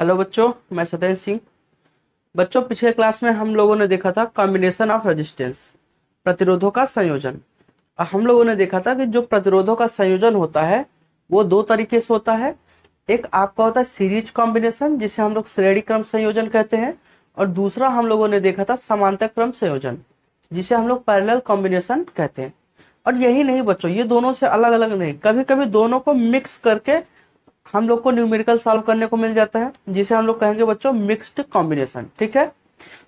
Hello बच्चों, मैं सत्येंद्र सिंह। बच्चों, पिछले क्लास में हम लोगों ने देखा था कॉम्बिनेशन ऑफ रेजिस्टेंस, प्रतिरोधों का संयोजन। और हम लोगों ने देखा था कि जो प्रतिरोधों का संयोजन होता है वो दो तरीके से होता है। एक आपका होता है सीरीज कॉम्बिनेशन, जिसे हम लोग श्रेणी क्रम संयोजन कहते हैं, और दूसरा हम लोगों ने देखा था समांतर क्रम संयोजन, जिसे हम लोग पैरेलल कॉम्बिनेशन कहते हैं। और यही नहीं बच्चों, ये दोनों से अलग अलग नहीं, कभी कभी दोनों को मिक्स करके हम लोग को न्यूमेरिकल सॉल्व करने को मिल जाता है, जिसे हम लोग कहेंगे बच्चों मिक्स्ड कॉम्बिनेशन। ठीक है,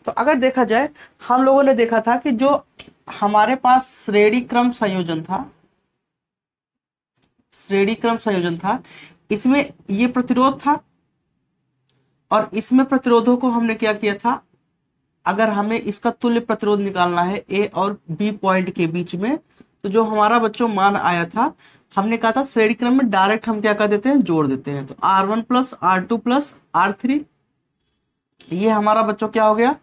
तो अगर देखा जाए, हम लोगों ने देखा था कि जो हमारे पास श्रेणी क्रम संयोजन था, इसमें ये प्रतिरोध था और इसमें प्रतिरोधों को हमने क्या किया था, अगर हमें इसका तुल्य प्रतिरोध निकालना है ए और बी पॉइंट के बीच में, तो जो हमारा बच्चों मान आया था, हमने कहा था श्रेणी क्रम में डायरेक्ट हम क्या कर देते हैं, जोड़ देते हैं। तो R1 plus R2 plus R3, ये हमारा बच्चों क्या हो गया,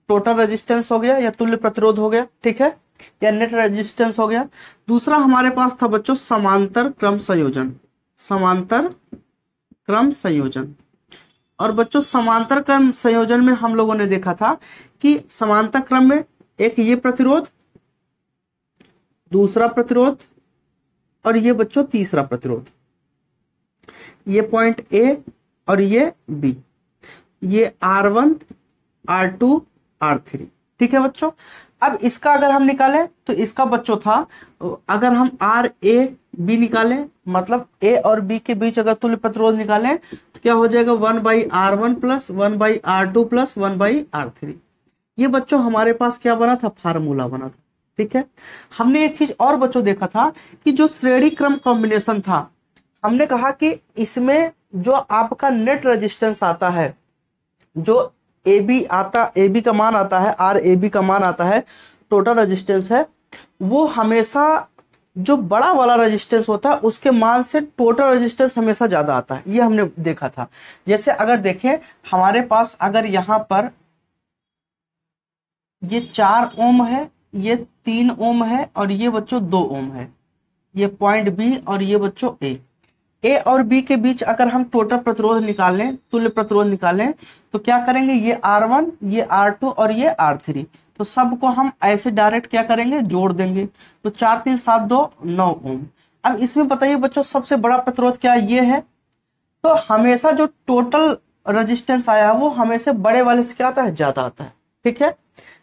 टोटल रेजिस्टेंस हो गया या तुल्य प्रतिरोध हो गया। ठीक है, या नेट रेजिस्टेंस हो गया। दूसरा हमारे पास था बच्चों समांतर क्रम संयोजन। और बच्चों समांतर क्रम संयोजन में हम लोगों ने देखा था कि समांतर क्रम में एक ये प्रतिरोध, दूसरा प्रतिरोध, और ये बच्चों तीसरा प्रतिरोध, ये पॉइंट ए और ये बी, ये R1 R2 R3। ठीक है बच्चों, अब इसका अगर हम निकालें तो इसका बच्चों था, अगर हम RA B निकालें, मतलब A और B के बीच अगर तुल्य प्रतिरोध निकालें तो क्या हो जाएगा, 1/R1 plus 1/R2 plus 1/R3। ये बच्चों हमारे पास क्या बना था, फार्मूला बना था। ठीक है, हमने एक चीज और बच्चों देखा था कि जो श्रेणी क्रम कॉम्बिनेशन था, हमने कहा कि इसमें जो आपका नेट रेजिस्टेंस आता है, जो AB का मान आता है, RAB का मान आता है, टोटल रेजिस्टेंस है, वो हमेशा जो बड़ा वाला रेजिस्टेंस होता है उसके मान से टोटल रेजिस्टेंस हमेशा ज्यादा आता है। ये हमने देखा था। जैसे अगर देखें, हमारे पास अगर यहां पर ये 4 ओम है, ये 3 ओम है, और ये बच्चों 2 ओम है, ये पॉइंट बी और ये बच्चों ए और बी के बीच अगर हम टोटल प्रतिरोध निकालें, तुल्य प्रतिरोध निकालें, तो क्या करेंगे, ये R1, ये R2 और ये R3, तो सबको हम ऐसे डायरेक्ट क्या करेंगे, जोड़ देंगे। तो 4 3 7 2 9 ओम। अब इसमें बताइए बच्चों सबसे बड़ा प्रतिरोध क्या ये है, तो हमेशा जो टोटल रेजिस्टेंस आया है वो हमेशा बड़े वाले से क्या आता है, ज्यादा आता है। ठीक है,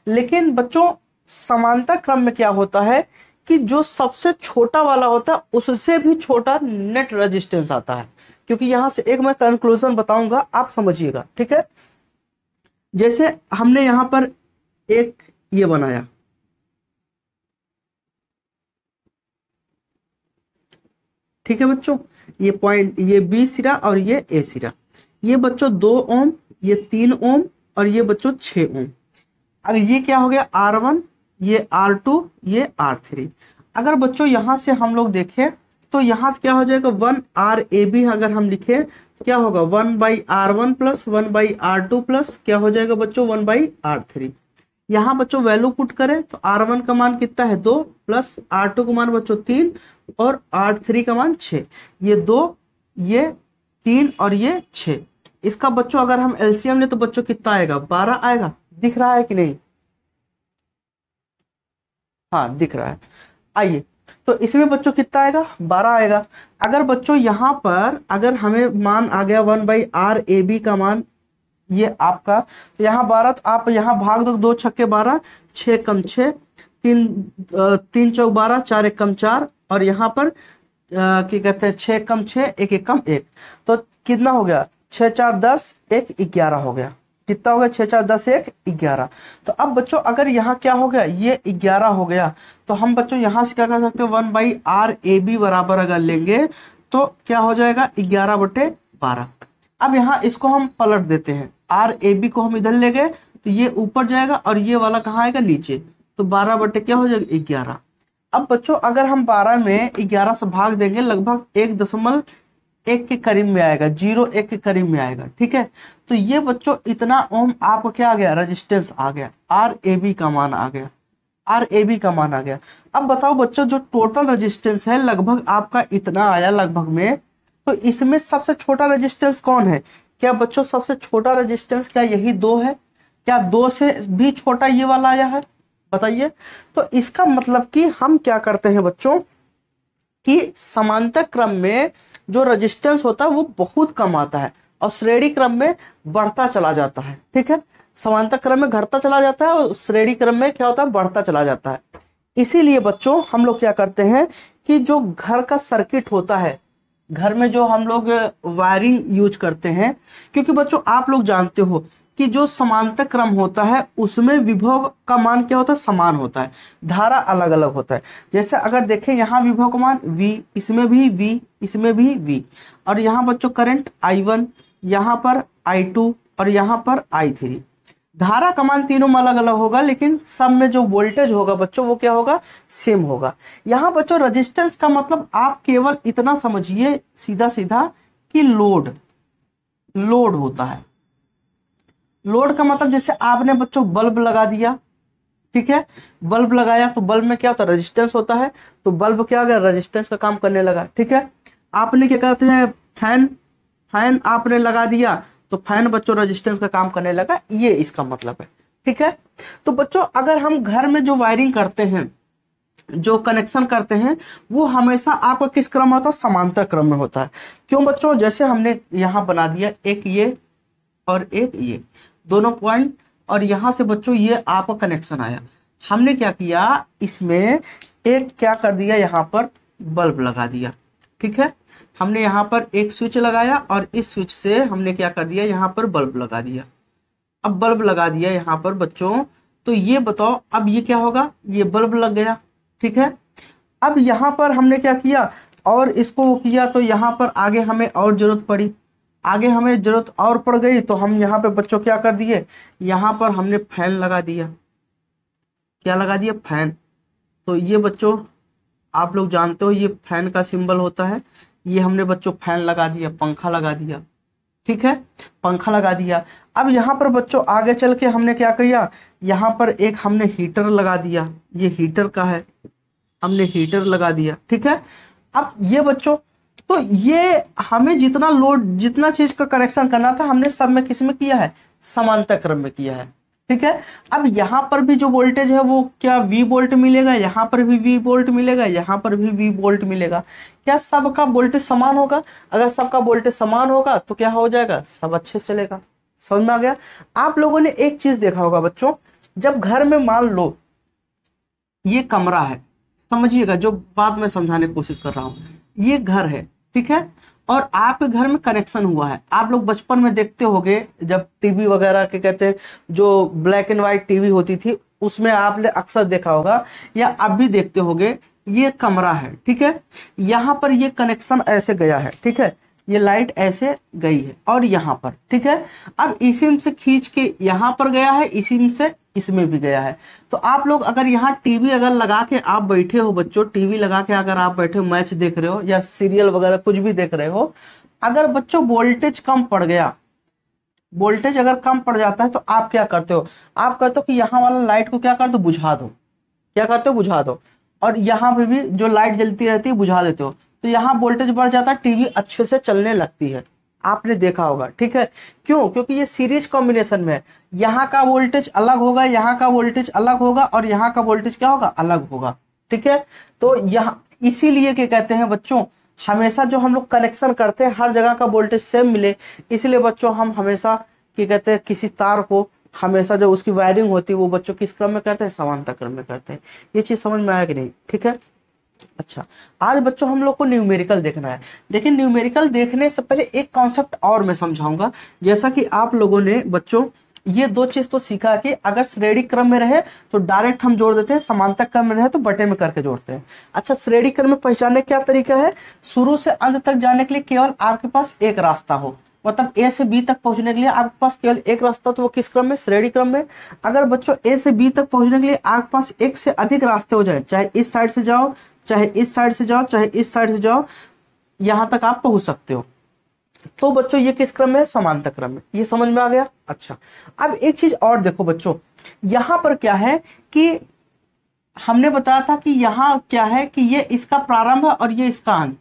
लेकिन बच्चों समांतर क्रम में क्या होता है कि जो सबसे छोटा वाला होता है उससे भी छोटा नेट रेजिस्टेंस आता है। क्योंकि यहां से एक मैं कंक्लूजन बताऊंगा, आप समझिएगा। ठीक है, जैसे हमने यहां पर एक ये बनाया, ठीक है बच्चों, ये पॉइंट, ये बी सिरा और ये ए सिरा, ये बच्चों 2 ओम, ये 3 ओम, और ये बच्चों 6 ओम। अगर ये क्या हो गया, R1, ये R2, ये R3। अगर बच्चों यहां से हम लोग देखें तो यहां से क्या हो जाएगा, 1RAB अगर हम लिखे तो क्या होगा, 1/R1 प्लस 1/R2 प्लस क्या हो जाएगा बच्चों, 1/R3। यहाँ बच्चों वैल्यू पुट करें तो R1 का मान कितना है, 2, प्लस R2 का मान बच्चों 3, और R3 का मान 6। ये 2, ये 3 और ये 6। इसका बच्चों अगर हम एलसीएम ले तो बच्चों कितना आएगा, 12 आएगा। दिख रहा है कि नहीं, हाँ दिख रहा है। आइए, तो इसमें बच्चों कितना आएगा, 12 आएगा। अगर बच्चों यहाँ पर अगर हमें मान आ गया 1/RAB का मान, ये आपका, तो यहाँ 12, तो आप यहाँ भाग दो, 2 छक्के 12, 6 कम 6, 3 चौक 12, 4 1 कम 4, और यहाँ पर क्या कहते हैं, 6 कम 6, 1 1 कम 1, तो कितना हो गया, 6 4 10, 1 11 हो गया। कितना हो गया, 6 4 10 1 11। तो अब बच्चों अगर यहाँ क्या हो गया, ये 11 हो गया, तो हम बच्चों यहाँ से क्या कर सकते हैं, 1/RAB बराबर अगर लेंगे तो क्या हो जाएगा, 11/12। अब यहाँ इसको हम पलट देते हैं, RAB को हम इधर ले गए तो ये ऊपर जाएगा और ये वाला कहाँ आएगा, नीचे, तो 12 क्या हो जाएगा, 11। अब बच्चों अगर हम 12 में 11 से भाग देंगे, लगभग 1.1 के करीब में आएगा, 0.1 के करीब में आएगा। ठीक है, तो ये बच्चों इतना ओम आपको क्या आ गया, रेजिस्टेंस आ गया, RAB का मान आ गया, RAB का मान आ गया। अब बताओ बच्चों, जो टोटल रेजिस्टेंस है लगभग आपका इतना आया लगभग में, तो इसमें सबसे छोटा रेजिस्टेंस कौन है, क्या बच्चों सबसे छोटा रेजिस्टेंस क्या यही 2 है? क्या 2 से भी छोटा ये वाला आया है? बताइए। तो इसका मतलब कि हम क्या करते हैं बच्चों कि समांतर क्रम में जो रेजिस्टेंस होता है वो बहुत कम आता है और श्रेणी क्रम में बढ़ता चला जाता है। ठीक है, समांतर क्रम में घटता चला जाता है और श्रेणी क्रम में क्या होता है, बढ़ता चला जाता है। इसीलिए बच्चों हम लोग क्या करते हैं कि जो घर का सर्किट होता है, घर में जो हम लोग वायरिंग यूज करते हैं, क्योंकि बच्चों आप लोग जानते हो कि जो समांतर क्रम होता है उसमें विभव का मान क्या होता है, समान होता है, धारा अलग अलग होता है। जैसे अगर देखें यहाँ विभव का मान V, इसमें भी V, इसमें भी V, और यहाँ बच्चों करंट I1, यहाँ पर I2 और यहाँ पर I3। धारा का मान तीनों में अलग अलग होगा, लेकिन सब में जो वोल्टेज होगा बच्चों वो क्या होगा, सेम होगा। यहाँ बच्चों रेजिस्टेंस का मतलब आप केवल इतना समझिए सीधा सीधा कि लोड होता है। लोड का मतलब जैसे आपने बच्चों बल्ब लगा दिया, ठीक है, बल्ब लगाया तो बल्ब में क्या होता है, रेजिस्टेंस होता है, तो बल्ब क्या हो गया, रेजिस्टेंस का काम करने लगा। ठीक है, आपने क्या कहते हैं फैन आपने लगा दिया तो फैन बच्चों रेजिस्टेंस का काम करने लगा, ये इसका मतलब है। ठीक है, तो बच्चों अगर हम घर में जो वायरिंग करते हैं, जो कनेक्शन करते हैं, वो हमेशा आपका किस क्रम में होता है, समांतर क्रम में होता है। क्यों बच्चों, जैसे हमने यहाँ बना दिया एक ये और एक ये दोनों पॉइंट, और यहां से बच्चों ये आपका कनेक्शन आया, हमने क्या किया, इसमें एक क्या कर दिया, यहाँ पर बल्ब लगा दिया। ठीक है, हमने यहाँ पर एक स्विच लगाया और इस स्विच से हमने क्या कर दिया, यहाँ पर बल्ब लगा दिया। अब बल्ब लगा दिया यहाँ पर बच्चों, तो ये बताओ अब ये क्या होगा, ये बल्ब लग गया। ठीक है, अब यहाँ पर हमने क्या किया और इसको वो किया, तो यहाँ पर आगे हमें और जरूरत पड़ी, आगे हमें जरूरत और पड़ गई, तो हम यहाँ पे बच्चों क्या कर दिए, यहाँ पर हमने फैन लगा दिया। क्या लगा दिया, फैन। तो ये बच्चों आप लोग जानते हो ये फैन का सिंबल होता है, ये हमने बच्चों फैन लगा दिया, पंखा लगा दिया। ठीक है, पंखा लगा दिया। अब यहाँ पर बच्चों आगे चल के हमने क्या किया, यहाँ पर एक हमने हीटर लगा दिया, ये हीटर का है, हमने हीटर लगा दिया। ठीक है, अब ये बच्चों तो ये हमें जितना लोड, जितना चीज का कनेक्शन करना था हमने सब में किस में किया है, समांतर क्रम में किया है। ठीक है, अब यहाँ पर भी जो वोल्टेज है वो क्या V वोल्ट मिलेगा, यहाँ पर भी V वोल्ट मिलेगा, यहाँ पर भी V वोल्ट मिलेगा। क्या सबका वोल्टेज समान होगा? अगर सबका वोल्टेज समान होगा तो क्या हो जाएगा, सब अच्छे से चलेगा। समझ में आ गया? आप लोगों ने एक चीज देखा होगा बच्चों, जब घर में मान लो ये कमरा है, समझिएगा जो बात मैं समझाने की कोशिश कर रहा हूं, ये घर है। ठीक है, और आपके घर में कनेक्शन हुआ है। आप लोग बचपन में देखते होंगे जब टीवी वगैरह के कहते हैं, जो ब्लैक एंड व्हाइट टीवी होती थी उसमें आपने अक्सर देखा होगा या अब भी देखते होंगे, ये कमरा है। ठीक है, यहाँ पर ये कनेक्शन ऐसे गया है। ठीक है, ये लाइट ऐसे गई है और यहाँ पर, ठीक है, अब इसी से खींच के यहाँ पर गया है, इसी से इसमें भी गया है। तो आप लोग अगर यहाँ टीवी अगर लगा के आप बैठे हो बच्चों, टीवी लगा के अगर आप बैठे हो, मैच देख रहे हो या सीरियल वगैरह कुछ भी देख रहे हो, अगर बच्चों वोल्टेज कम पड़ गया, वोल्टेज अगर कम पड़ जाता है तो आप क्या करते हो, आप कहते हो कि यहाँ वाला लाइट को क्या कर दो, बुझा दो। क्या करते हो, बुझा दो। और यहाँ पे भी जो लाइट जलती रहती है बुझा देते हो, तो यहाँ वोल्टेज बढ़ जाता है, टीवी अच्छे से चलने लगती है। आपने देखा होगा। ठीक है, क्यों? क्योंकि ये सीरीज कॉम्बिनेशन में है, यहाँ का वोल्टेज अलग होगा, यहाँ का वोल्टेज अलग होगा और यहाँ का वोल्टेज क्या होगा, अलग होगा। ठीक है, तो यहाँ इसीलिए क्या कहते हैं बच्चों, हमेशा जो हम लोग कनेक्शन करते हैं हर जगह का वोल्टेज सेम मिले, इसलिए बच्चों हम हमेशा क्या कहते हैं, किसी तार को हमेशा जो उसकी वायरिंग होती है वो बच्चों किस क्रम में करते हैं, समांतर क्रम में करते हैं। ये चीज समझ में आया कि नहीं? ठीक है, अच्छा, आज बच्चों हम लोग को न्यूमेरिकल देखना है। लेकिन न्यूमेरिकल देखने से पहले एक कॉन्सेप्ट और मैं समझाऊंगा। जैसा कि आप लोगों ने बच्चों ये दो चीज तो सीखा कि अगर श्रेणी क्रम में रहे तो डायरेक्ट हम जोड़ देते हैं, समांतर क्रम में रहे तो बटे में करके जोड़ते हैं। अच्छा, श्रेणी क्रम में पहचानने क्या तरीका है, शुरू से अंत तक जाने के लिए केवल आपके पास एक रास्ता हो, मतलब ए से बी तक पहुंचने के लिए आपके पास केवल एक रास्ता, तो वो किस क्रम में, श्रेणी क्रम में। अगर बच्चों ए से बी तक पहुंचने के लिए आपके पास एक से अधिक रास्ते हो जाए, चाहे इस साइड से जाओ, चाहे इस साइड से जाओ, चाहे इस साइड से जाओ, यहां तक आप पहुंच सकते हो, तो बच्चों ये किस क्रम में है, समांतर क्रम में। ये समझ में आ गया? अच्छा, अब एक चीज और देखो बच्चों, यहां पर क्या है कि हमने बताया था कि यहां क्या है कि ये इसका प्रारंभ है और ये इसका अंत।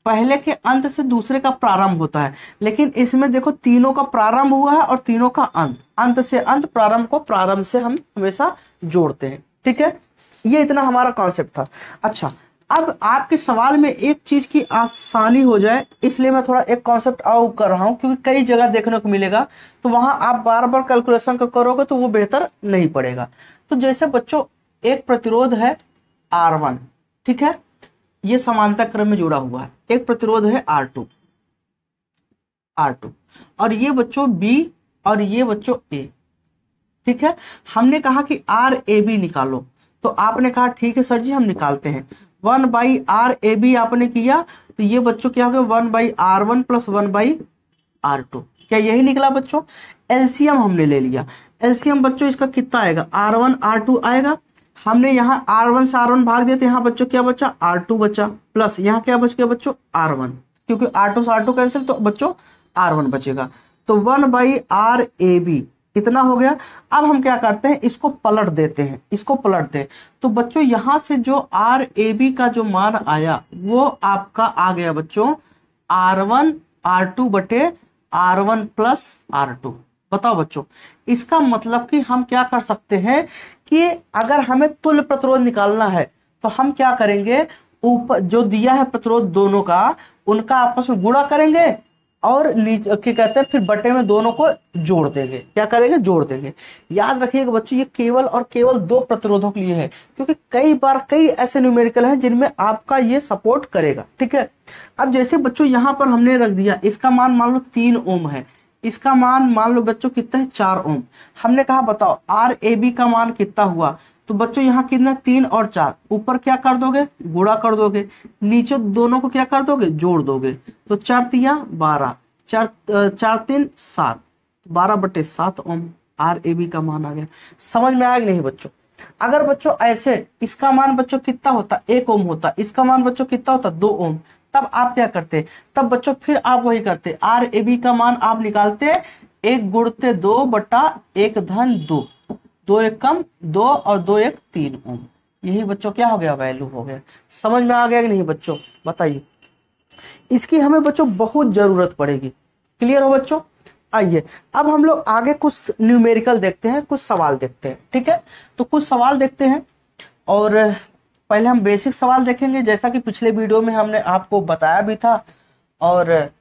पहले के अंत से दूसरे का प्रारंभ होता है, लेकिन इसमें देखो तीनों का प्रारंभ हुआ है और तीनों का अंत, अंत से अंत, प्रारंभ को प्रारंभ से हम हमेशा जोड़ते हैं। ठीक है, ये इतना हमारा कॉन्सेप्ट था। अच्छा, अब आपके सवाल में एक चीज की आसानी हो जाए इसलिए मैं थोड़ा एक कॉन्सेप्ट आउट कर रहा हूं, क्योंकि कई जगह देखने को मिलेगा तो वहां आप बार बार कैलकुलेशन करोगे तो वो बेहतर नहीं पड़ेगा। तो जैसे बच्चों एक प्रतिरोध है R1, ठीक है, ये समांतर क्रम में जुड़ा हुआ है। एक प्रतिरोध है R2 और ये बच्चों B और ये बच्चों A। ठीक है, हमने कहा कि RAB निकालो, तो आपने कहा ठीक है सर जी हम निकालते हैं। 1/RAB आपने किया तो ये बच्चों क्या हो गया 1/R1 प्लस 1/R2। क्या यही निकला बच्चों? एलसीएम हमने ले लिया। एलसीएम बच्चों इसका कितना आएगा? R1 R2 आएगा। हमने यहाँ R1 से R1 भाग दिया तो यहाँ बच्चों क्या बचा? R2 बचा, प्लस यहाँ क्या बच गया बच्चों? R1, क्योंकि R2 से R2 कैंसिल तो बच्चों R1 बचेगा। तो 1/RAB इतना हो गया। अब हम क्या करते हैं, इसको पलट देते हैं, इसको पलट दे तो बच्चों यहां से जो RAB का जो मान आया वो आपका आ गया बच्चों R1 R2 बटे R1 प्लस R2। बताओ बच्चों, इसका मतलब कि हम क्या कर सकते हैं कि अगर हमें तुल्य प्रतिरोध निकालना है तो हम क्या करेंगे, ऊपर जो दिया है प्रतिरोध दोनों का उनका आपस में गुणा करेंगे और नीचे क्या कहते हैं फिर बटे में दोनों को जोड़ देंगे। क्या करेंगे? जोड़ देंगे। याद रखिएगा बच्चों ये केवल और केवल दो प्रतिरोधों के लिए है, क्योंकि कई बार कई ऐसे न्यूमेरिकल हैं जिनमें आपका ये सपोर्ट करेगा। ठीक है, अब जैसे बच्चों यहां पर हमने रख दिया, इसका मान मान लो 3 ओम है, इसका मान मान लो बच्चों कितना है 4 ओम। हमने कहा बताओ RAB का मान कितना हुआ, तो बच्चों यहाँ कितना 3 और 4, ऊपर क्या कर दोगे? गुणा कर दोगे, नीचे दोनों को क्या कर दोगे? जोड़ दोगे। तो 4 तिया 12, 4 3 7, 12/7 ओम RAB का मान आ गया। समझ में आया कि नहीं बच्चों? अगर बच्चों ऐसे इसका मान बच्चों कितना होता? 1 ओम होता, इसका मान बच्चों कितना होता? 2 ओम। तब आप क्या करते? तब बच्चों फिर आप वही करते, RAB का मान आप निकालते 1 गुणते 2/1 धन 2, 2 1 कम 2 और 2 1 3 ओम। यही बच्चों क्या हो गया? वैल्यू हो गया। समझ में आ गया कि नहीं बच्चों? बताइए, इसकी हमें बच्चों बहुत जरूरत पड़ेगी। क्लियर हो बच्चों? आइए अब हम लोग आगे कुछ न्यूमेरिकल देखते हैं, कुछ सवाल देखते हैं। ठीक है, तो कुछ सवाल देखते हैं और पहले हम बेसिक सवाल देखेंगे, जैसा कि पिछले वीडियो में हमने आपको बताया भी था, और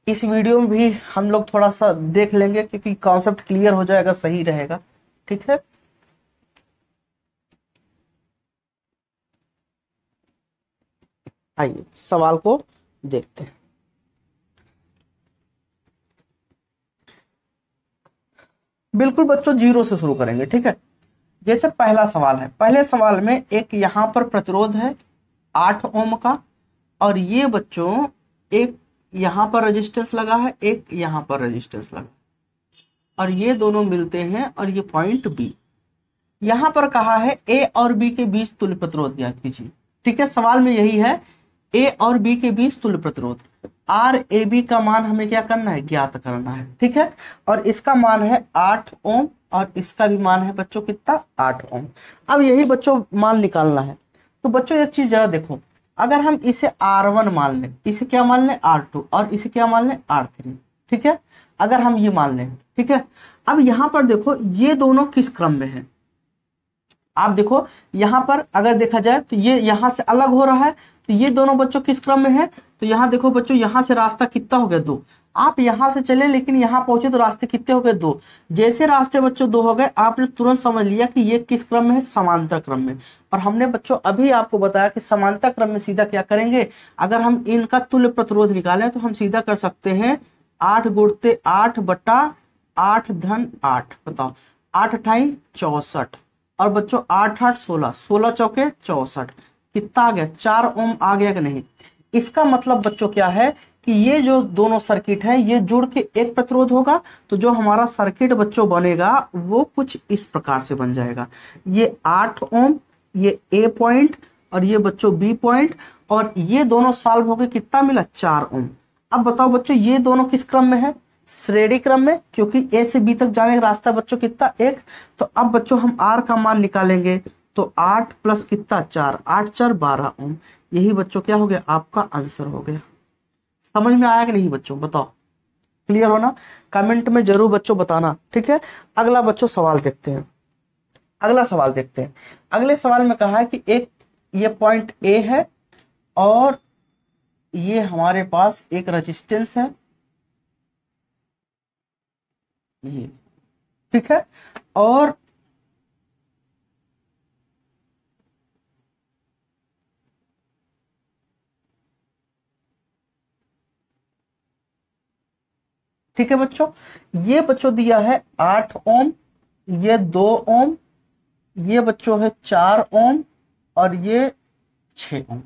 इस वीडियो में भी हम लोग थोड़ा सा देख लेंगे क्योंकि कॉन्सेप्ट क्लियर हो जाएगा, सही रहेगा। ठीक है, आइए सवाल को देखते हैं। बिल्कुल बच्चों जीरो से शुरू करेंगे। ठीक है, जैसे पहला सवाल है, पहले सवाल में एक यहां पर प्रतिरोध है 8 ओम का, और ये बच्चों एक यहां पर रेजिस्टेंस लगा है, एक यहां पर रेजिस्टेंस लगा, और ये दोनों मिलते हैं और ये पॉइंट बी। यहां पर कहा है ए और बी के बीच तुल्य प्रतिरोध ज्ञात कीजिए। ठीक है, सवाल में यही है, ए और बी के बीच तुल्य प्रतिरोध। RAB का मान हमें क्या करना है? ज्ञात करना है। ठीक है, और इसका मान है 8 ओम और इसका भी मान है बच्चों कितना? 8 ओम। अब यही बच्चों मान निकालना है। तो बच्चों एक चीज जरा देखो, अगर हम इसे R1 मान लें, इसे क्या मान लें? R2, और इसे क्या मान लें? R3। ठीक है, अगर हम ये मान लें। ठीक है, अब यहां पर देखो ये दोनों किस क्रम में है। आप देखो यहां पर अगर देखा जाए तो ये यहां से अलग हो रहा है, तो ये दोनों बच्चों किस क्रम में है? तो यहाँ देखो बच्चों यहां से रास्ता कितना हो गया? 2। आप यहां से चले लेकिन यहां पहुंचे तो रास्ते कितने हो गए? 2। जैसे रास्ते बच्चों 2 हो गए, आपने तुरंत समझ लिया कि ये किस क्रम में है? समांतर क्रम में। और हमने बच्चों अभी आपको बताया कि समांतर क्रम में सीधा क्या करेंगे, अगर हम इनका तुल्य प्रतिरोध निकालें तो हम सीधा कर सकते हैं 8 गुणते 8/8 धन 8। बताओ 8 × 64, और बच्चों 8 8 16, 16 चौके 64, कितना आ गया? 4 ओम आ गया कि नहीं? इसका मतलब बच्चों क्या है कि ये जो दोनों सर्किट है ये जुड़ के एक प्रतिरोध होगा, तो जो हमारा सर्किट बच्चों बनेगा वो कुछ इस प्रकार से बन जाएगा। ये 8 ओम, ये ए पॉइंट और ये बच्चों बी पॉइंट, और ये दोनों सॉल्व हो गए, कितना मिला? 4 ओम। अब बताओ बच्चों ये दोनों किस क्रम में है? श्रेणी क्रम में, क्योंकि ए से बी तक जाने का रास्ता बच्चों कितना? 1। तो अब बच्चों हम आर का मान निकालेंगे, तो 8 प्लस कितना? 4, 8 4 12 ओम। यही बच्चों क्या हो गया? आपका आंसर हो गया। समझ में आया कि नहीं बच्चों, बताओ, क्लियर हो ना? कमेंट में जरूर बच्चों बताना, ठीक है। अगला बच्चों सवाल देखते हैं, अगला सवाल देखते हैं। अगले सवाल में कहा है कि एक ये पॉइंट ए है और ये हमारे पास एक रेजिस्टेंस है ये, ठीक है, और ठीक है बच्चों, ये बच्चों दिया है 8 ओम, ये 2 ओम, ये बच्चों है 4 ओम और ये 6 ओम,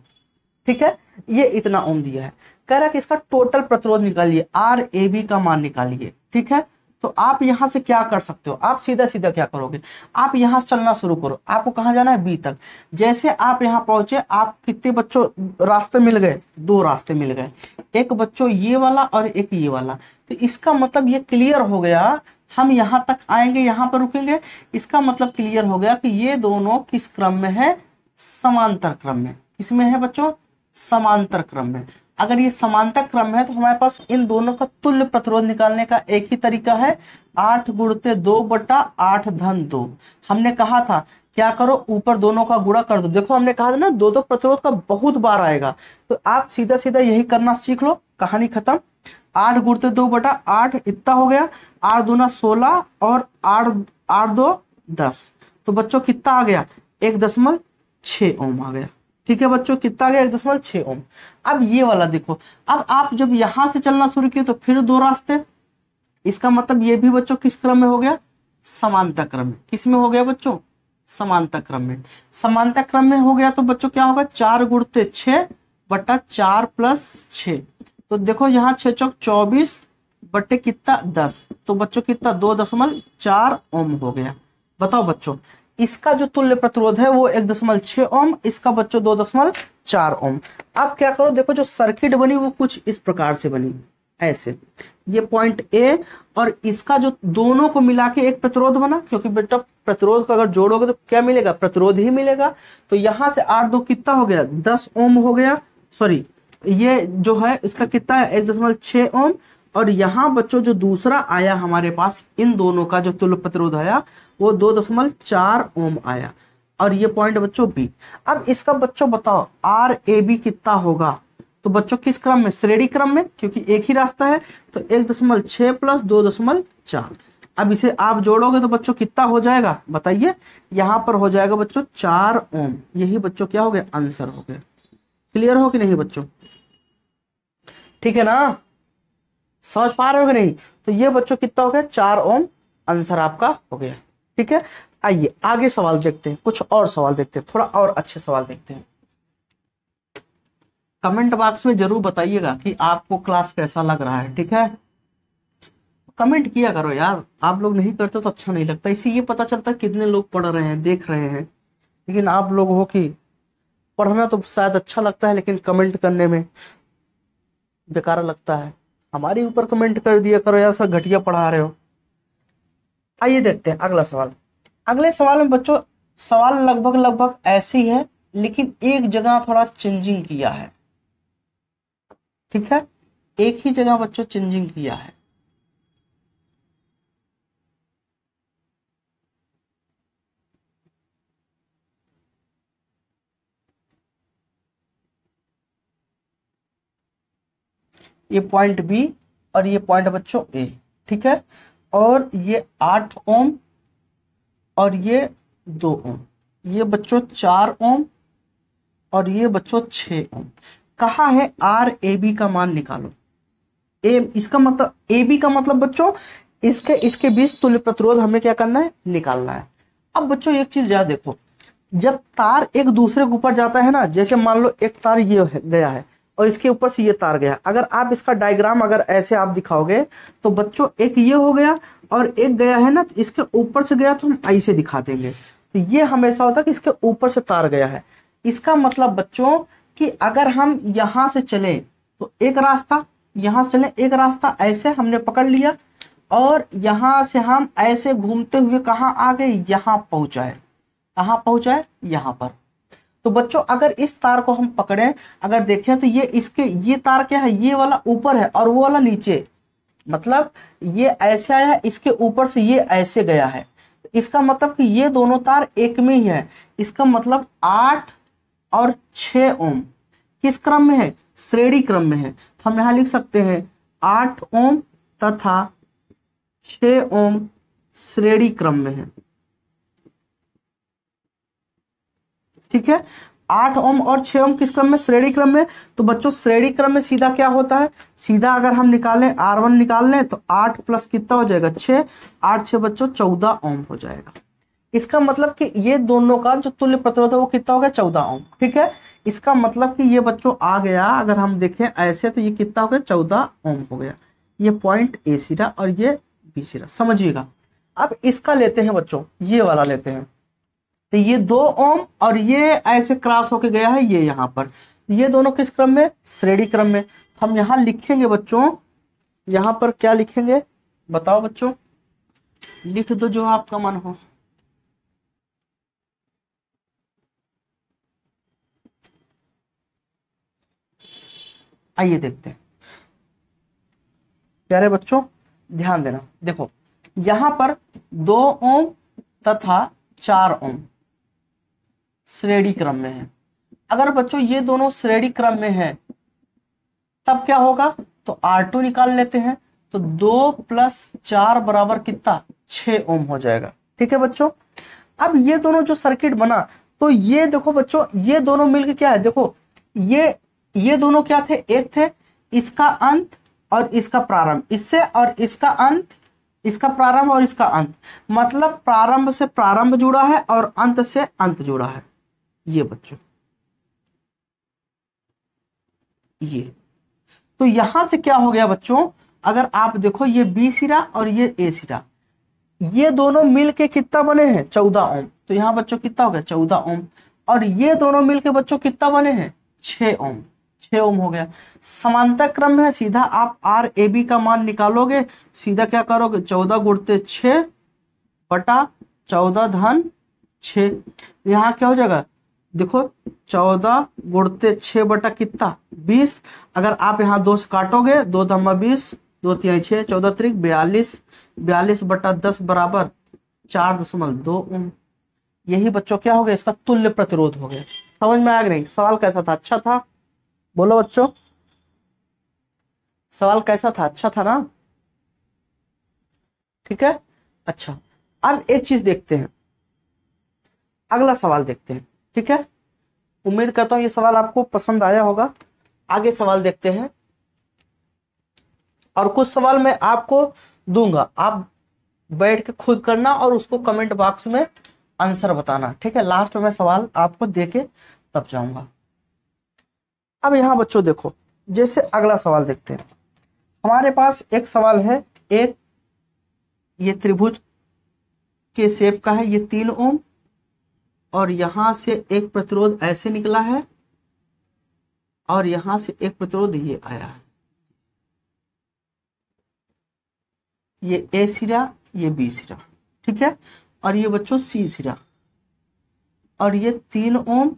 ठीक है। ये इतना ओम दिया है, कह रहा है कि इसका टोटल प्रतिरोध निकालिए, आर ए बी का मान निकालिए, ठीक है। तो आप यहां से क्या कर सकते हो, आप सीधा सीधा क्या करोगे, आप यहां से चलना शुरू करो। आपको कहां जाना है, बी तक। जैसे आप यहां पहुंचे, आप कितने बच्चों रास्ते मिल गए, 2 रास्ते मिल गए, एक बच्चों ये वाला और एक ये वाला। तो इसका मतलब ये क्लियर हो गया, हम यहां तक आएंगे, यहां पर रुकेंगे, इसका मतलब क्लियर हो गया कि ये दोनों किस क्रम में है, समांतर क्रम में। किसमें है बच्चों, समांतर क्रम में। अगर ये समांतर क्रम है तो हमारे पास इन दोनों का तुल्य प्रतिरोध निकालने का एक ही तरीका है, 8 गुणते 2 बटा 8 धन 2। हमने कहा था क्या करो, ऊपर दोनों का गुणा कर दो। देखो हमने कहा था ना, दो प्रतिरोध का बहुत बार आएगा, तो आप सीधा सीधा यही करना सीख लो, कहानी खत्म। 8 गुणते 2 बटा 8 इतना हो गया, 8 दूना 16 और 8 2 10। तो बच्चों कितना आ गया, 1.6 ओम आ गया, ठीक है बच्चों, कितना आ गया, 1.6 ओम। अब ये वाला देखो, अब आप जब यहां से चलना शुरू किए तो फिर 2 रास्ते, इसका मतलब ये भी बच्चों किस क्रम में हो गया, समांतर क्रम में। किस में हो गया बच्चों, समांतर क्रम में। समांतर क्रम में हो गया तो बच्चों क्या होगा, 4 गुणते 6 बटा 4 प्लस 6। तो देखो यहाँ 6 चौक 24 बटे कितना 10, तो बच्चों कितना 2.4 ओम हो गया। बताओ बच्चों, इसका जो तुल्य प्रतिरोध है वो 1.6 ओम, इसका बच्चों 2.4 ओम। अब क्या करो, देखो जो सर्किट बनी वो कुछ इस प्रकार से बनी, ऐसे ये पॉइंट ए और इसका जो दोनों को मिला के एक प्रतिरोध बना, क्योंकि बेटा प्रतिरोध को अगर जोड़ोगे तो क्या मिलेगा, प्रतिरोध ही मिलेगा। तो यहां से 8 2 कितना हो गया, 10 ओम हो गया, सॉरी ये जो है इसका कितना है 1.6 ओम। और यहाँ बच्चों जो दूसरा आया हमारे पास, इन दोनों का जो तुल्य प्रतिरोध आया वो 2.4 ओम आया, और ये पॉइंट बच्चों बी। अब इसका बच्चों बताओ आर ए बी कितना होगा, तो बच्चों किस क्रम में, श्रेणी क्रम में, क्योंकि एक ही रास्ता है। तो 1.6 प्लस 2.4, अब इसे आप जोड़ोगे तो बच्चों कितना हो जाएगा बताइए, यहां पर हो जाएगा बच्चों 4 ओम। यही बच्चों क्या हो गया, आंसर हो गया। क्लियर हो कि नहीं बच्चों, ठीक है ना, समझ पा रहे हो कि नहीं? तो ये बच्चों कितना हो गया, 4 ओम, आंसर आपका हो गया, ठीक है। आइए आगे सवाल देखते हैं, कुछ और सवाल देखते हैं, थोड़ा और अच्छे सवाल देखते हैं। कमेंट बॉक्स में जरूर बताइएगा कि आपको क्लास कैसा लग रहा है, ठीक है। कमेंट किया करो यार, आप लोग नहीं करते तो अच्छा नहीं लगता, इसी ये पता चलता है कितने लोग पढ़ रहे हैं, देख रहे हैं। लेकिन आप लोग हो कि पढ़ना तो शायद अच्छा लगता है, लेकिन कमेंट करने में बेकार लगता है। हमारे ऊपर कमेंट कर दिया करो यार, सर घटिया पढ़ा रहे हो। आइए देखते हैं अगला सवाल। अगले सवाल में बच्चों सवाल लगभग ऐसे ही है, लेकिन एक जगह थोड़ा चेंजिंग किया है, ठीक है, एक ही जगह बच्चों चेंजिंग किया है। ये पॉइंट बी और ये पॉइंट बच्चों ए, ठीक है, और ये 8 ओम और ये 2 ओम, ये बच्चों 4 ओम और ये बच्चों 6 ओम। कहा है आर ए बी का मान निकालो। ए इसका मतलब, ए बी का मतलब बच्चों इसके बीच तुल्य प्रतिरोध हमें क्या करना है, निकालना है। अब बच्चों एक चीज याद देखो, जब तार एक दूसरे के ऊपर जाता है ना, जैसे मान लो एक तार ये गया है और इसके ऊपर से ये तार गया, अगर आप इसका डायग्राम अगर ऐसे आप दिखाओगे तो बच्चों एक ये हो गया और एक गया है ना, तो इसके ऊपर से गया तो हम ऐसे दिखा देंगे। तो ये हमेशा होता है कि इसके ऊपर से तार गया है। इसका मतलब बच्चों कि अगर हम यहां से चले तो एक रास्ता, यहां से चले एक रास्ता, ऐसे हमने पकड़ लिया और यहां से हम ऐसे घूमते हुए कहाँ आ गए, यहां पहुंचाए, कहां पहुंचाए, यहां पर। तो बच्चों अगर इस तार को हम पकड़े, अगर देखें तो ये तार क्या है, ये वाला ऊपर है और वो वाला नीचे, मतलब ये ऐसे आया, इसके ऊपर से ये ऐसे गया है। इसका मतलब कि ये दोनों तार एक में ही है। इसका मतलब 8 और 6 ओम किस क्रम में है, श्रेणी क्रम में है। तो हम यहां लिख सकते हैं 8 ओम तथा 6 ओम श्रेणी क्रम में है। ठीक है, 8 ओम और 6 ओम किस क्रम में, श्रेणी क्रम में। तो बच्चों श्रेणी क्रम में सीधा क्या होता है, सीधा अगर हम निकालें R1 निकाल लें तो 8 प्लस कितना हो जाएगा 6, 8 6 बच्चों 14 ओम हो जाएगा। इसका मतलब कि ये दोनों का जो तुल्य प्रतिरोध है वो कितना हो गया 14 ओम। ठीक है, इसका मतलब कि ये बच्चों आ गया, अगर हम देखें ऐसे तो ये कितना हो गया 14 ओम हो गया। ये पॉइंट ए सिरा और ये बी सिरा, समझिएगा। अब इसका लेते हैं बच्चों, ये वाला लेते हैं, तो ये 2 ओम और ये ऐसे क्रॉस होके गया है ये यहाँ पर, ये दोनों किस क्रम में, श्रेणी क्रम में। तो हम यहाँ लिखेंगे बच्चों, यहाँ पर क्या लिखेंगे बताओ बच्चों, लिख दो जो आपका मन हो। आइए देखते हैं प्यारे बच्चों, ध्यान देना। देखो यहां पर 2 ओम तथा 4 ओम श्रेणी क्रम में है। अगर बच्चों ये दोनों श्रेणी क्रम में है तब क्या होगा, तो R2 निकाल लेते हैं, तो 2 प्लस 4 बराबर कितना 6 ओम हो जाएगा। ठीक है बच्चों, अब ये दोनों जो सर्किट बना, तो ये देखो बच्चों ये दोनों मिलके क्या है, देखो ये दोनों क्या थे, एक थे इसका अंत और इसका प्रारंभ, इससे और इसका अंत, इसका प्रारंभ और इसका अंत, मतलब प्रारंभ से प्रारंभ जुड़ा है और अंत से अंत जुड़ा है। ये बच्चों ये, तो यहां से क्या हो गया बच्चों, अगर आप देखो ये बी सिरा और ये ए सिरा, ये दोनों मिलके कितना बने हैं 14 ओम। तो यहां बच्चों कितना हो गया 14 ओम, और ये दोनों मिलके बच्चों कितना बने हैं 6 ओम, 6 ओम हो गया। समांतर क्रम में सीधा आप आर ए बी का मान निकालोगे, सीधा क्या करोगे 14 गुणते 6 बटा 14 धन 6, यहाँ क्या हो जाएगा देखो 14 गुणते 6 बटा कितना 20। अगर आप यहाँ 2 से काटोगे, 2 धम्मा 20, 2 तिहाई 6, 14 त्रिक 42, 42 बटा 10 बराबर 4.2 ओम। यही बच्चों क्या हो गया, इसका तुल्य प्रतिरोध हो गया। समझ में आ गया नहीं, सवाल कैसा था, अच्छा था, बोलो बच्चों सवाल कैसा था, अच्छा था ना। ठीक है, अच्छा अब एक चीज देखते हैं, अगला सवाल देखते हैं। ठीक है, उम्मीद करता हूं ये सवाल आपको पसंद आया होगा। आगे सवाल देखते हैं, और कुछ सवाल मैं आपको दूंगा, आप बैठ के खुद करना और उसको कमेंट बॉक्स में आंसर बताना। ठीक है, लास्ट में सवाल आपको देके तब जाऊंगा। अब यहां बच्चों देखो, जैसे अगला सवाल देखते हैं, हमारे पास एक सवाल है, एक ये त्रिभुज के शेप का है, ये 3 ओम, और यहां से एक प्रतिरोध ऐसे निकला है और यहां से एक प्रतिरोध ये आया है, ये ए सिरा ये बी सिरा। ठीक है, और ये बच्चों सी सिरा, और ये 3 ओम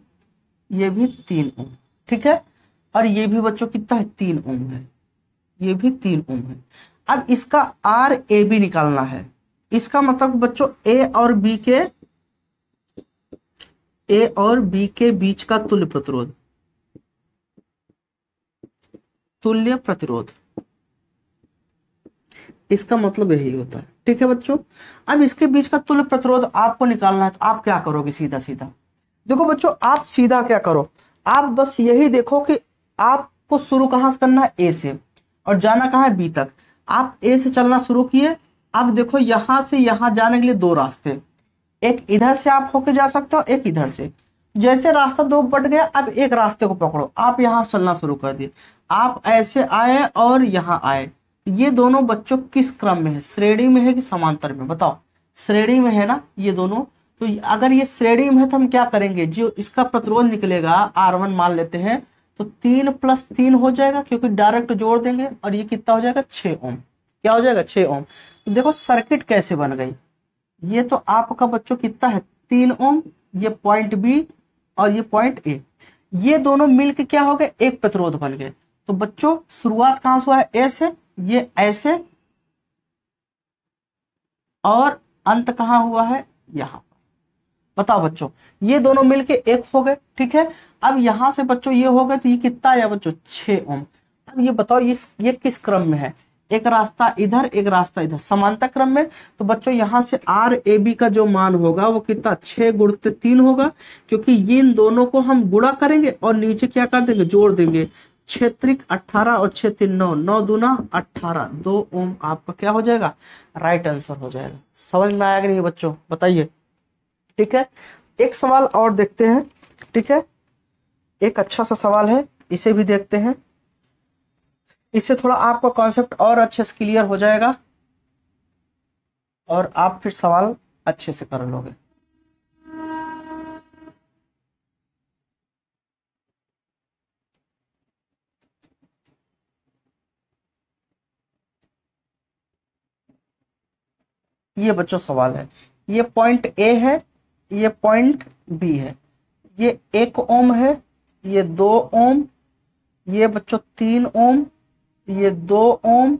ये भी 3 ओम। ठीक है, और ये भी बच्चों कितना है 3 ओम है, ये भी 3 ओम है। अब इसका आर ए बी निकालना है, इसका मतलब बच्चों ए और बी के बीच का तुल्य प्रतिरोध, तुल्य प्रतिरोध, इसका मतलब यही होता है। ठीक है बच्चों, अब इसके बीच का तुल्य प्रतिरोध आपको निकालना है, तो आप क्या करोगे, सीधा सीधा देखो बच्चों, आप सीधा क्या करो, आप बस यही देखो कि आपको शुरू कहां से करना है, ए से, और जाना कहां है बी तक। आप ए से चलना शुरू किए, अब देखो यहां से यहां जाने के लिए 2 रास्ते, एक इधर से आप होके जा सकते हो, एक इधर से। जैसे रास्ता 2 बट गया, अब एक रास्ते को पकड़ो, आप यहां चलना शुरू कर दिए, आप ऐसे आए और यहां आए। ये दोनों बच्चों किस क्रम में है, श्रेणी में है कि समांतर में, बताओ। श्रेणी में है ना ये दोनों, तो अगर ये श्रेणी में है तो हम क्या करेंगे, जो इसका प्रतिरोध निकलेगा R1 मान लेते हैं, तो 3 + 3 हो जाएगा, क्योंकि डायरेक्ट जोड़ देंगे, और ये कितना हो जाएगा 6 ओम। क्या हो जाएगा 6 ओम। तो देखो सर्किट कैसे बन गई, ये तो आपका बच्चों कितना है 3 ओम, ये पॉइंट बी, और ये पॉइंट ए, ये दोनों मिलके क्या हो गए, एक प्रतिरोध बन गए। तो बच्चों शुरुआत कहां से हुआ है, ए से, ये ऐसे, और अंत कहां हुआ है, यहां पर। बताओ बच्चों, ये दोनों मिलके एक हो गए, ठीक है। अब यहां से बच्चों ये हो गए, तो ये कितना आया बच्चों, 6 ओम। अब ये बताओ ये किस क्रम में है, एक रास्ता इधर एक रास्ता इधर, समांतर क्रम में। तो बच्चों यहां से आर ए बी का जो मान होगा वो कितना, 6 गुणित 3 होगा, क्योंकि इन दोनों को हम गुणा करेंगे और नीचे क्या कर देंगे, जोड़ देंगे। 6 त्रिक 18 और 6 3 9, 9 दूना 18, 2 ओम आपका क्या हो जाएगा, राइट आंसर हो जाएगा। समझ में आएगा नहीं बच्चों, बताइए, ठीक है। एक सवाल और देखते हैं, ठीक है, एक अच्छा सा सवाल है, इसे भी देखते हैं। इससे थोड़ा आपका कॉन्सेप्ट और अच्छे से क्लियर हो जाएगा और आप फिर सवाल अच्छे से कर लोगे। ये बच्चों सवाल है, ये पॉइंट ए है, ये पॉइंट बी है, ये 1 ओम है, ये 2 ओम, ये बच्चों 3 ओम, ये 2 ओम,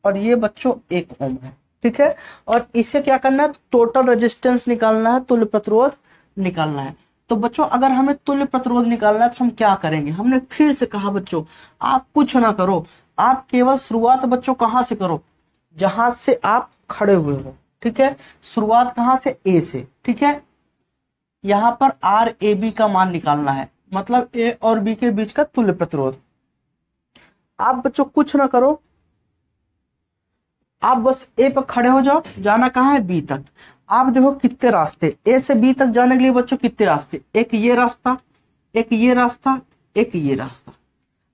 और ये बच्चों 1 ओम है, ठीक है। और इसे क्या करना है, टोटल रेजिस्टेंस निकालना है, तुल्य प्रतिरोध निकालना है। तो बच्चों अगर हमें तुल्य प्रतिरोध निकालना है तो हम क्या करेंगे, हमने फिर से कहा बच्चों आप कुछ ना करो, आप केवल शुरुआत बच्चों कहां से करो, जहां से आप खड़े हुए हो, ठीक है। शुरुआत कहां से, ए से, ठीक है। यहां पर आर ए बी का मान निकालना है, मतलब ए और बी के बीच का तुल्य प्रतिरोध। आप बच्चों कुछ ना करो, आप बस ए पर खड़े हो जाओ, जाना कहां है, बी तक। आप देखो कितने रास्ते, ए से बी तक जाने के लिए बच्चों कितने रास्ते, एक ये रास्ता, एक ये रास्ता, एक ये रास्ता।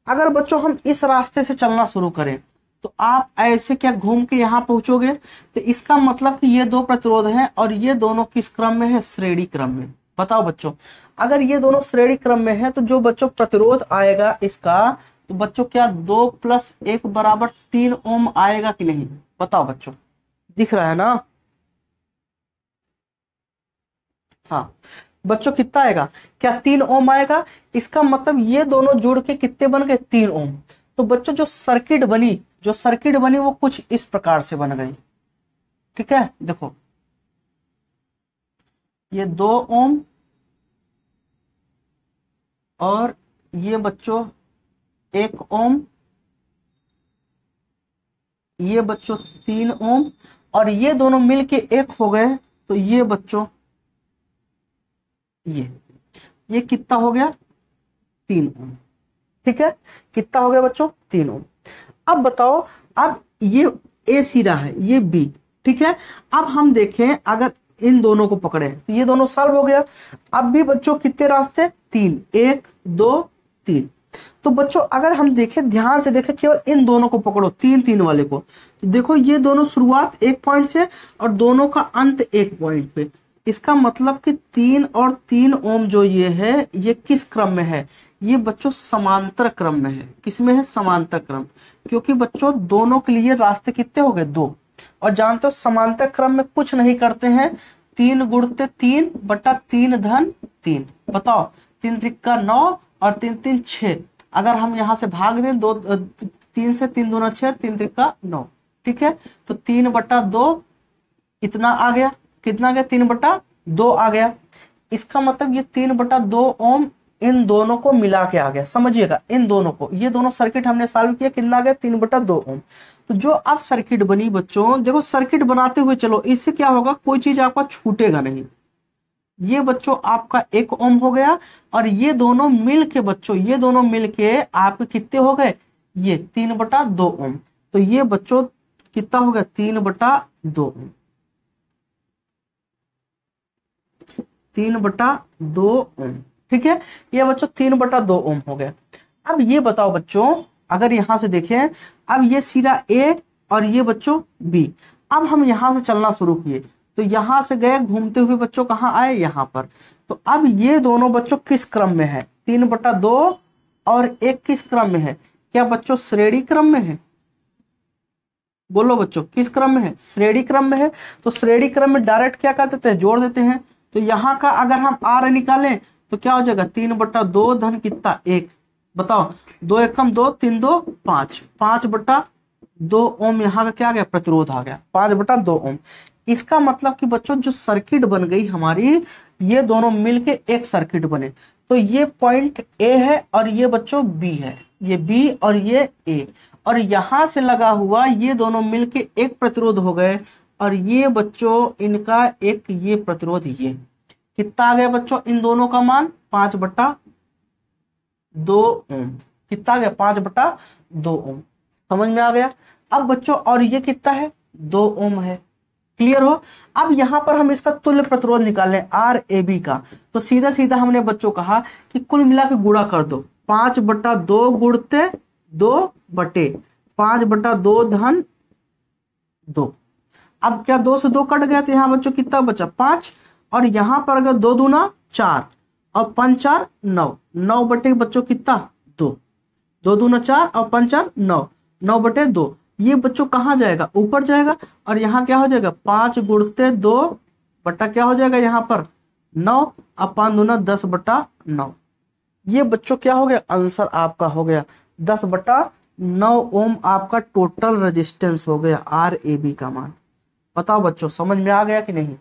अगर बच्चों हम इस रास्ते से चलना शुरू करें तो आप ऐसे क्या घूम के यहां पहुंचोगे, तो इसका मतलब कि ये 2 प्रतिरोध हैं और ये दोनों किस क्रम में है, श्रेणी क्रम में। बताओ बच्चों, अगर ये दोनों श्रेणी क्रम में है तो जो बच्चों प्रतिरोध आएगा इसका, तो बच्चों क्या 2 + 1 = 3 ओम आएगा कि नहीं, बताओ बच्चों, दिख रहा है ना। हाँ बच्चों कितना आएगा, क्या 3 ओम आएगा। इसका मतलब ये दोनों जुड़ के कितने बन गए, 3 ओम। तो बच्चों जो सर्किट बनी वो कुछ इस प्रकार से बन गई, ठीक है। देखो ये 2 ओम और ये बच्चों 1 ओम, ये बच्चों 3 ओम, और ये दोनों मिलके एक हो गए, तो ये बच्चों ये कितना हो गया, 3 ओम, ठीक है। कितना हो गया बच्चों, 3 ओम। अब बताओ, अब ये ए सिरा है, ये बी, ठीक है। अब हम देखें, अगर इन दोनों को पकड़े तो ये दोनों सॉल्व हो गया। अब भी बच्चों कितने रास्ते, 3, 1 2 3। तो बच्चों अगर हम देखें, ध्यान से देखें, केवल इन दोनों को पकड़ो, 3 3 वाले को, तो देखो ये दोनों शुरुआत एक पॉइंट से और दोनों का अंत एक पॉइंट पे। इसका मतलब कि 3 और 3 ओम जो ये है, ये किस क्रम में है, ये बच्चों समांतर क्रम में है। किसमें है, समांतर क्रम, क्योंकि बच्चों दोनों के लिए रास्ते कितने हो गए, 2। और जानते हो समांतर क्रम में कुछ नहीं करते हैं, 3 × 3 / 3 धन 3। बताओ 3 त्रिका 9 और 3 3 6। अगर हम यहाँ से भाग दें, 3 से 3 दूना 6, 3 त्रिका 9, ठीक है। तो 3/2 इतना आ गया, कितना आ गया, 3/2 आ गया। इसका मतलब ये 3/2 ओम इन दोनों को मिला के आ गया, समझिएगा, इन दोनों को, ये दोनों सर्किट हमने सॉल्व किया, कितना आ गया, 3/2 ओम। तो जो अब सर्किट बनी बच्चों, देखो सर्किट बनाते हुए चलो, इससे क्या होगा, कोई चीज आपका छूटेगा नहीं। ये बच्चों आपका 1 ओम हो गया, और ये दोनों मिल के बच्चों, ये दोनों मिल के आपके कितने हो गए, ये 3/2 ओम। तो ये बच्चों कितना हो गया, 3/2 ओम, 3/2 ओम, ठीक है। ये बच्चों 3/2 ओम हो गया। अब ये बताओ बच्चों, अगर यहां से देखें, अब ये सिरा ए और ये बच्चों बी। अब हम यहां से चलना शुरू किए, तो यहां से गए घूमते हुए बच्चों कहां आए, यहां पर। तो अब ये दोनों बच्चों किस क्रम में है, 3/2 और 1 किस क्रम में है, क्या बच्चों श्रेणी क्रम में है, बोलो बच्चों किस क्रम में है, श्रेणी क्रम में है। तो श्रेणी क्रम में डायरेक्ट क्या कर देते हैं, जोड़ देते हैं। तो यहाँ का अगर हम आर निकालें तो क्या हो जाएगा 3/2 धन कितना 1, बताओ 2 एकम 2, 3 2 5, 5/2 ओम यहाँ का क्या आ गया प्रतिरोध आ गया 5/2 ओम। इसका मतलब कि बच्चों जो सर्किट बन गई हमारी, ये दोनों मिलके एक सर्किट बने। तो ये पॉइंट ए है और ये बच्चों बी है, ये बी और ये ए, और यहां से लगा हुआ ये दोनों मिलके एक प्रतिरोध हो गए, और ये बच्चों इनका एक ये प्रतिरोध, ये कितना आ गया बच्चों इन दोनों का मान 5/2 ओम, कितना आ गया 5/2 ओम, समझ में आ गया। अब बच्चों और ये कितना है 2 ओम है, क्लियर हो। अब यहां पर हम इसका तुल्य प्रतिरोध निकाल लें RAB का, तो सीधा सीधा हमने बच्चों कहा कि कुल मिला के गुणा कर दो, 5/2 गुणते 2/5/2 धन 2। अब क्या 2 से 2 कट गया, तो यहाँ बच्चों कितना बचा 5, और यहां पर अगर 2 दूना 4 और 5 4 9, 9 बच्चों कितना 2, 2 दूना 4 और 5 4 9, 9/2। ये बच्चों कहाँ जाएगा ऊपर जाएगा, और यहाँ क्या हो जाएगा 5 गुणते 2 बटा क्या हो जाएगा यहाँ पर 9, और 5 दूना 10/9। ये बच्चों क्या हो गया आंसर आपका हो गया 10/9 ओम आपका टोटल रेजिस्टेंस हो गया RAB का मान। बताओ बच्चों समझ में आ गया कि नहीं।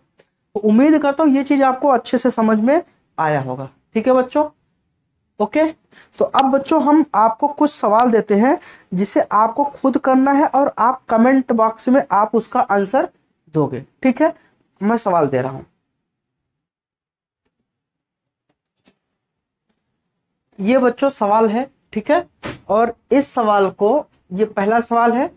तो उम्मीद करता हूँ ये चीज आपको अच्छे से समझ में आया होगा, ठीक है बच्चों, ओके। तो अब बच्चों हम आपको कुछ सवाल देते हैं जिसे आपको खुद करना है, और आप कमेंट बॉक्स में आप उसका आंसर दोगे, ठीक है। मैं सवाल दे रहा हूं, ये बच्चों सवाल है, ठीक है। और इस सवाल को, ये पहला सवाल है,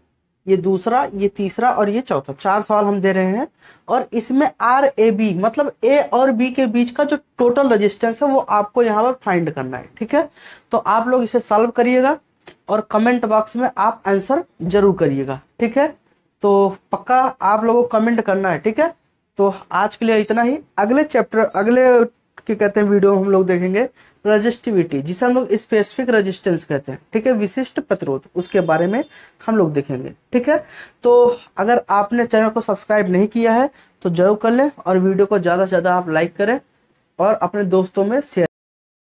ये दूसरा, ये तीसरा और ये चौथा, 4 सवाल हम दे रहे हैं। और इसमें RAB मतलब A और B के बीच का जो टोटल रेजिस्टेंस है वो आपको यहाँ पर फाइंड करना है, ठीक है। तो आप लोग इसे सॉल्व करिएगा और कमेंट बॉक्स में आप आंसर जरूर करिएगा, ठीक है। तो पक्का आप लोगों को कमेंट करना है, ठीक है। तो आज के लिए इतना ही। अगले चैप्टर, अगले क्या कहते हैं वीडियो हम लोग देखेंगे रेजिस्टिविटी, जिसे हम लोग स्पेसिफिक रेजिस्टेंस कहते हैं, ठीक है, विशिष्ट प्रतिरोध, उसके बारे में हम लोग देखेंगे, ठीक है। तो अगर आपने चैनल को सब्सक्राइब नहीं किया है तो जरूर कर लें, और वीडियो को ज्यादा से ज्यादा आप लाइक करें और अपने दोस्तों में शेयर